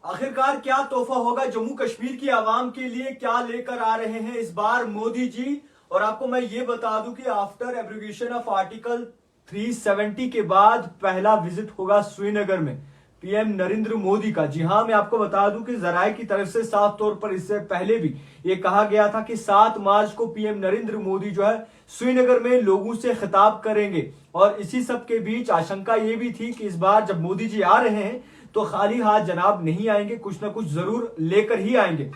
आखिरकार क्या तोहफा होगा जम्मू कश्मीर की आवाम के लिए, क्या लेकर आ रहे हैं इस बार मोदी जी। और आपको मैं ये बता दूं कि आफ्टर एब्रोगेशन ऑफ आर्टिकल 370 के बाद पहला विजिट होगा श्रीनगर में पीएम नरेंद्र मोदी का। जी हां, मैं आपको बता दूं कि जराये की तरफ से साफ तौर पर इससे पहले भी ये कहा गया था कि 7 मार्च को पीएम नरेंद्र मोदी जो है श्रीनगर में लोगों से खिताब करेंगे। और इसी सब के बीच आशंका ये भी थी कि इस बार जब मोदी जी आ रहे हैं तो खाली हाथ जनाब नहीं आएंगे, कुछ ना कुछ जरूर लेकर ही आएंगे।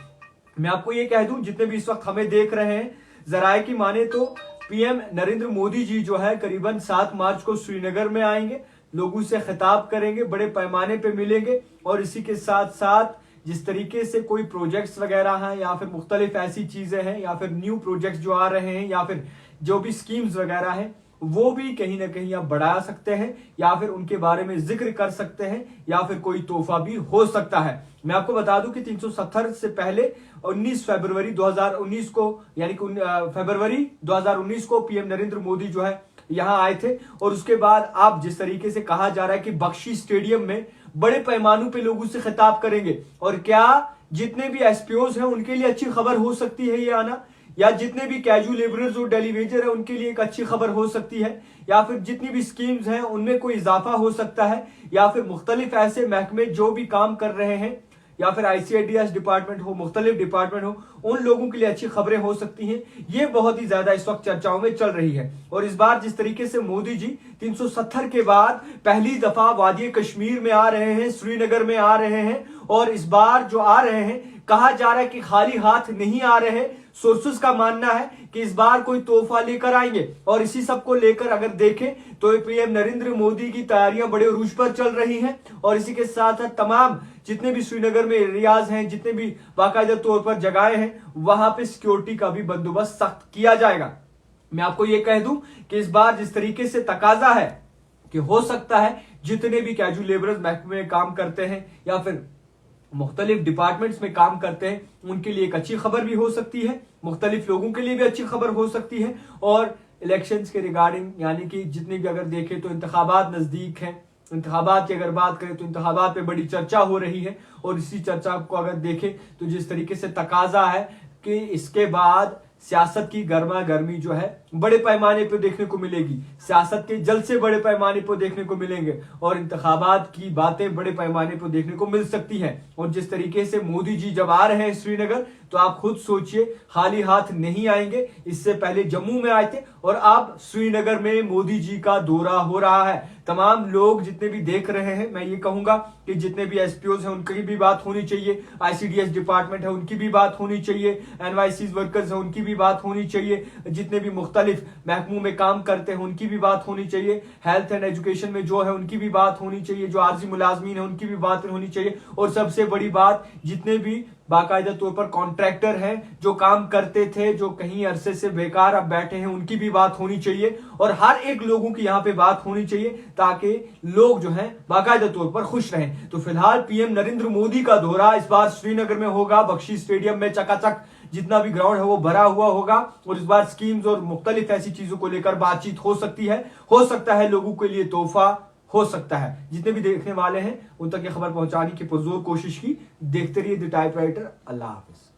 मैं आपको ये कह दूं, जितने भी इस वक्त हमें देख रहे हैं, जराये की माने तो पीएम नरेंद्र मोदी जी जो है करीबन 7 मार्च को श्रीनगर में आएंगे, लोगों से खिताब करेंगे, बड़े पैमाने पे मिलेंगे। और इसी के साथ साथ जिस तरीके से कोई प्रोजेक्ट्स वगैरह हैं या फिर मुख्तलिफ ऐसी चीजें हैं या फिर न्यू प्रोजेक्ट्स जो आ रहे हैं या फिर जो भी स्कीम्स वगैरह हैं, वो भी कहीं ना कहीं आप बढ़ा सकते हैं या फिर उनके बारे में जिक्र कर सकते हैं या फिर कोई तोहफा भी हो सकता है। मैं आपको बता दूं कि 370 से पहले 19 फरवरी 2019 को, यानी कि फरवरी 2019 को पीएम नरेंद्र मोदी जो है यहां आए थे। और उसके बाद आप जिस तरीके से कहा जा रहा है कि बख्शी स्टेडियम में बड़े पैमानों पे लोगों से खिताब करेंगे, और क्या जितने भी एसपीओज हैं उनके लिए अच्छी खबर हो सकती है ये आना, या जितने भी कैजुअल लेबरर्स और डेली वेजर है उनके लिए एक अच्छी खबर हो सकती है, या फिर जितनी भी स्कीम्स हैं उनमें कोई इजाफा हो सकता है, या फिर मुख्तलिफ ऐसे महकमे जो भी काम कर रहे हैं या फिर आईसीडीएस डिपार्टमेंट हो, मुख्तलिफ डिपार्टमेंट हो, उन लोगों के लिए अच्छी खबरें हो सकती हैं। ये बहुत ही ज्यादा इस वक्त चर्चाओं में चल रही है। और इस बार जिस तरीके से मोदी जी 370 के बाद पहली दफा वादी कश्मीर में आ रहे हैं, श्रीनगर में आ रहे हैं, और इस बार जो आ रहे हैं कहा जा रहा है कि खाली हाथ नहीं आ रहे। सोर्सेस का मानना है कि इस बार कोई तोहफा लेकर आएंगे। और इसी सब को लेकर अगर देखें तो पीएम नरेंद्र मोदी की तैयारियां बड़े उरूज पर चल रही हैं। और इसी के साथ तमाम जितने भी श्रीनगर में एरियाज हैं, जितने भी बाकायदा तौर पर जगहें हैं, वहां पे सिक्योरिटी का भी बंदोबस्त सख्त किया जाएगा। मैं आपको यह कह दूं कि इस बार जिस तरीके से तकाजा है कि हो सकता है जितने भी कैजुअल लेबरर्स महकमे में काम करते हैं या फिर मुख्तलिफ डिपार्टमेंट्स में काम करते हैं, उनके लिए एक अच्छी खबर भी हो सकती है, मुख्तलिफ लोगों के लिए भी अच्छी खबर हो सकती है। और इलेक्शंस के रिगार्डिंग, यानी कि जितने भी अगर देखें तो इंतखाबात नजदीक हैं, इंतखाबात की अगर बात करें तो इंतखाबात पे बड़ी चर्चा हो रही है। और इसी चर्चा को अगर देखें तो जिस तरीके से तकाजा है कि इसके बाद सियासत की गर्मा गर्मी जो है बड़े पैमाने पर देखने को मिलेगी, सियासत के जलसे बड़े पैमाने पर देखने को मिलेंगे, और इंतखाबात की बातें बड़े पैमाने पर देखने को मिल सकती हैं। और जिस तरीके से मोदी जी जब आ रहे हैं श्रीनगर, तो आप खुद सोचिए खाली हाथ नहीं आएंगे। इससे पहले जम्मू में आए थे और अब श्रीनगर में मोदी जी का दौरा हो रहा है। तमाम लोग जितने भी देख रहे हैं, मैं ये कहूंगा कि जितने भी एसपीओज हैं उनकी भी बात होनी चाहिए, आईसीडीएस डिपार्टमेंट है उनकी भी बात होनी चाहिए, एनवाईसी वर्कर्स हैं उनकी भी बात होनी चाहिए, जितने भी मुख्तलिफ महकमों में काम करते हैं उनकी भी बात होनी चाहिए, हेल्थ एंड एजुकेशन में जो है उनकी भी बात होनी चाहिए, जो आर्जी मुलाजमीन है उनकी भी बात होनी चाहिए। और सबसे बड़ी बात, जितने भी बाकायदा तौर पर कॉन्ट्रैक्टर हैं जो काम करते थे, जो कहीं अरसे से बेकार अब बैठे हैं, उनकी भी बात होनी चाहिए। और हर एक लोगों की यहाँ पे बात होनी चाहिए ताकि लोग जो हैं बाकायदा तौर पर खुश रहें। तो फिलहाल पीएम नरेंद्र मोदी का दौरा इस बार श्रीनगर में होगा, बख्शी स्टेडियम में चकाचक जितना भी ग्राउंड है वो भरा हुआ होगा। और इस बार स्कीम्स और मुख्तलिफ ऐसी चीजों को लेकर बातचीत हो सकती है, हो सकता है लोगों के लिए तोहफा हो सकता है। जितने भी देखने वाले हैं उन तक ये खबर पहुंचाने की पुरजोर कोशिश की। देखते रहिए द टाइपराइटर। Allah Hafiz.